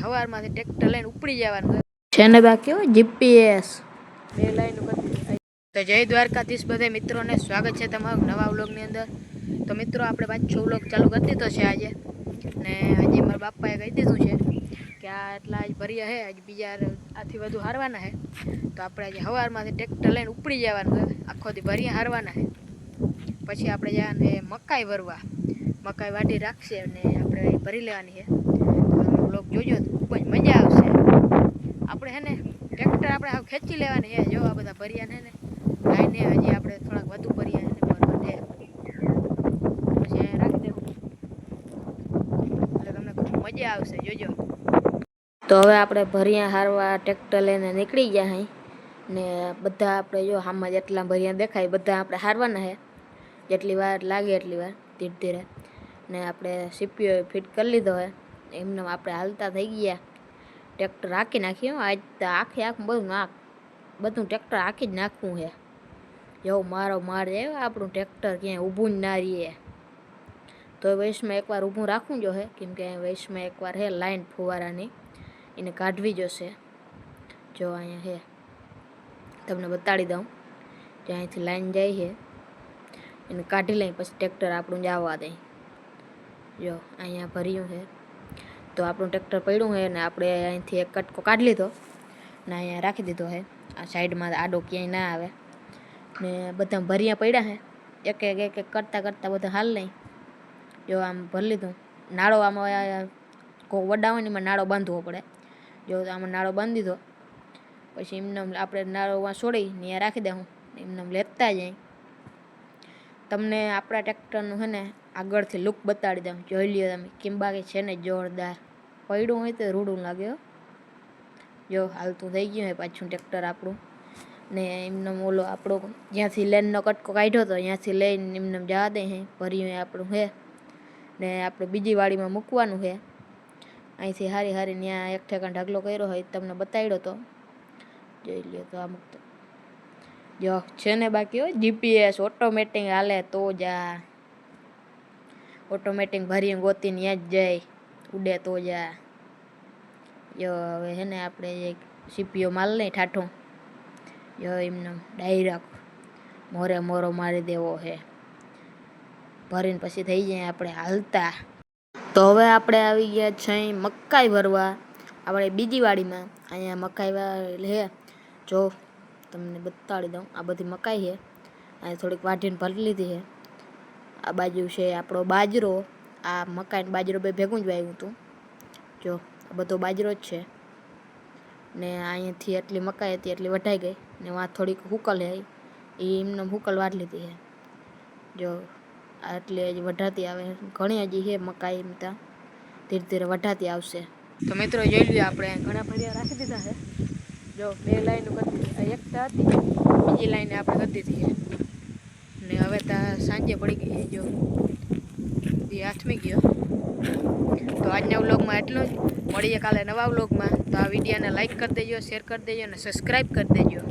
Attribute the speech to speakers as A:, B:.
A: સવારમાંથી tractor લઈને ઉપડી જવાનું છે ને બાકી જીપીએસ 2 લાઈન કરી. તો જય દ્વારકાધીશ બધા મિત્રોને સ્વાગત છે તમારું નવા વ્લોગની અંદર. તો મિત્રો આપણે પાછો વ્લોગ ચાલુ કરી દીધો છે આજે, ને આજે મારા બાપાએ કહી દીધું છે કે આ એટલા આજ ભર્યા છે, આજ બીજા આથી વધુ હારવાના છે. તો આપણે આજે સવારમાંથી ટ્રેક્ટર લઈને ઉપડી જવાનું છે, આખો દી ભર્યા હારવાના છે. પછી આપણે જવાને મકાઈ ભરવા, મકાઈ વાટી રાખશે અને આપણે ભરી લેવાની છે. તમે વ્લોગ જોજો તો ખૂબ જ મજા આવશે. આપણે છે ને ટ્રેક્ટર આપણે ખેંચી લેવાની છે. જો આ બધા ભર્યા ને લાઈને હજી આપણે થોડાક વધુ ભર્યા છે ભરવા છે, પછી અહીંયા રાખી દેવું એટલે તમને ખૂબ મજા આવશે, જોજો. તો હવે આપણે ભર્યા હારવા ટ્રેક્ટર લઈને નીકળી ગયા અહીં ને બધા આપણે જો આમાં જેટલા ભર્યા દેખાય બધા આપણે હારવાના છે. જેટલી વાર લાગે એટલી વાર ધીરે ધીરે. ને આપણે સીપીઓ ફિટ કરી લીધો હોય, એમને આપણે હાલતા થઈ ગયા. ટ્રેક્ટર હાંકી નાખ્યું આજ તો બધું ટ્રેક્ટર હાંકી જ નાખવું છે. એવું મારો માર જાય આપણું ટ્રેક્ટર ક્યાંય ઊભું જ ના રહીએ. તો વૈશમાં એકવાર ઊભું રાખવું જોઈએ, કેમ કે વૈશમાં એકવાર હે લાઈન ફુવારાની એને કાઢવી જોશે. જો અહીંયા હે, તમને બતાડી દઉં કે અહીંથી લાઈન જાય છે, એને કાઢી લઈ પછી ટ્રેક્ટર આપણું જવા દે. જો અહીંયા ભર્યું છે તો આપણું ટ્રેક્ટર પડ્યું છે ને આપણે અહીંથી એક કટકો કાઢી લીધો ને અહીંયા રાખી દીધો છે. આ સાઈડમાં આડો ક્યાંય ના આવે ને બધા ભર્યા પડ્યા છે. એક એક કરતાં બધા હાલ નહીં. જો આમ ભરી લીધું. નાળો આમાં વડા હોય ને એમાં નાળો બાંધવો પડે. જો આમાં નાળો બાંધી દીધો પછી એમને આપણે નાળો છોડી ને અહીંયા રાખી દઉં, એમને લેતા જાય. તમને આપણા ટ્રેક્ટરનું છે ને આગળથી લુક બતાડી દઉં, જોઈ લ્યો તમે કેમ બાકી છે ને જોરદાર. પડ્યું હોય તો રૂડું લાગે. જો હાલતું થઈ ગયું હોય પાછું ટ્રેક્ટર આપણું. ને એમને ઓલો આપણો જ્યાંથી લેનનો કટકો કાઢ્યો હતો ત્યાંથી લઈને એમને જવા દે છે. ભર્યું આપણું છે ને આપણે બીજી વાડીમાં મૂકવાનું છે. અહીંથી હારી ત્યાં એક ઠેકાણ ઢગલો કર્યો હોય તમને બતાડ્યો તો, જોઈ લ્યો. તો આ મૂકતો જો છે ને બાકી હોય જીપીએસ ઓટોમેટિક હાલે તો જા. ઓટોમેટિક ભરીને ગોતીને ત્યાં જ જાય, ઉડે તો જા. જો હવે છે ને આપણે સીપીઓ માલ નહીં ઠાઠું. જો એમને ડાયરેક્ટ મોરો મારી દેવો છે. ભરીને પછી થઈ જાય આપણે હાલતા. તો હવે આપણે આવી ગયા છે મકાઈ ભરવા આપણે બીજી વાડીમાં. અહીંયા મકાઈ છે, જો તમને બતાડી દઉં. આ બધી મકાઈ છે, અહીંયા થોડીક વાઢીને ભરી લીધી છે. આ બાજુ છે આપણો બાજરો. આ મકાઈ બાજરો બે ભેગું જ વાવ્યું હતું. જો આ બધો બાજરો જ છે ને અહીંયાથી એટલી મકાઈ હતી એટલી વઢાઈ ગઈ ને વાં થોડીક હુકલ છે, એ એમને હુકલ વાઢ લીધી છે. જો આટલી હજી વઢાતી આવે, ઘણી હજી છે મકાઈ એમતા ધીરે ધીરે વઢાતી આવશે. તો મિત્રો જોઈ લ્યો આપણે ઘણા ભર્યા રાખી દીધા છે. જો 2 લાઈન કરી એકતા હતી, બીજી લાઈને આપણે કરી દીધી છે. ને હવે ત્યાં સાંજે પડી ગઈ છે. જો એ હાથમી ગયો. તો આજના વ્લોગમાં એટલું જ. મળીએ કાલે નવા વ્લોગમાં. તો આ વિડીયોને લાઈક કરી દેજો, શેર કરી દેજો અને સબસ્ક્રાઈબ કરી દેજો.